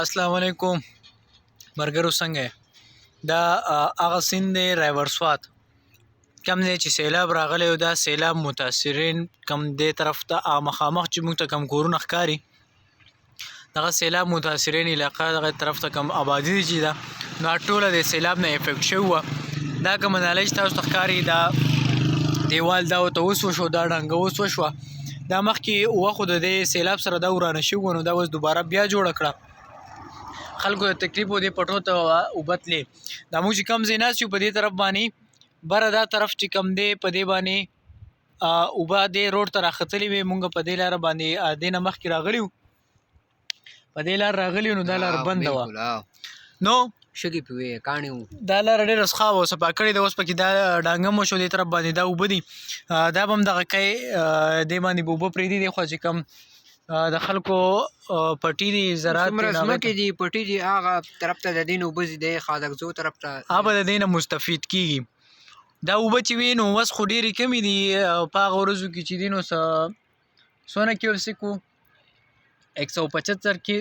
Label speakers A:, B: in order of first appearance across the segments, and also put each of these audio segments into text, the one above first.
A: السلام علیکم مرګرو څنګه دا هغه سیند دی رایورسوات کم دی چې سیلاب راغلی او دا سیلاب متاثرین کم دی طرف ته مخامخ چې موږ ته کم کورونه ښکاري دغه سیلاب متاثرین علاقه دغه طرف ته کم آبادي دی چې ده نو ټوله د سیلاب نه افیکټ شوي وه دا کومه نالۍ چې تاسو ته ښکاري دا دیوال دا ورته اوس وشو دا ړنګه اوس وشوه دا مخکې وخو د دې سیلاب سره دا ورانه شوي وه نو دا اوس دوباره بیا جوړه کړه خلکو ته تکلیف و دې پټو ته اوبتلې دا موږ چې کم ځای ناست یو په دې طرف باندې بره دا طرف چې کم دی په دې باندې اوبه دې روډ ته راختلې وې مونږ په دې لاره باندې دې نه مخکې راغلي وو په دې لار راغلي نو دا لار بنده وه نو
B: شګې پې کاڼې وو
A: دا لاره ډېره څښا وه صفا کړې ده اوس پکې دا ډانګه مو شو دې طرف باندې دا اوبه دي دا به هم دغه کوي دې باندې به اوبه پرېږدي دې خوا چې کم د خلکو پټي دي زراعت
B: څومره ځمکې دي پټي دي هغه طرف ته د دې نه اوبه ځي دی خادکزو طرف ته
A: هغه د دې نه مستفید کېږي دا اوبه چې وي نو اوس خو ډېرې کمې دي په هغه ورځو کې چې دي نو څونه کیوسک وو 175 کې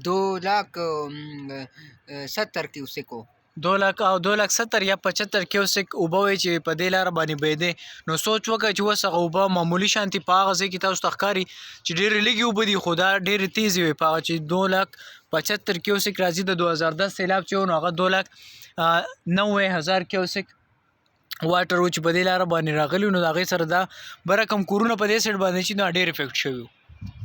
B: 2,70,000 کیوسک وو
A: 2,70,000 یا 75 کیوسک اوبه وي چې په دې لاره باندې بهېدې نو سوچ وکړه چې اوس هغه اوبه معمولي شانتي په هغه ځای کې تاسو ته ښکاري چې ډېرې لږې اوبه دي خو دا ډېرې تیزې وي په هغه چې 2,75,000 کیوسک راځي د 2010 سیلاب چې و نو هغه 2,90,000 کیوسک واټر و چې په دې لاره باندې راغلي نو د هغې سره دا بره کم کورونه په دې سایډ باندې چې دا ډېر افیکټ شوي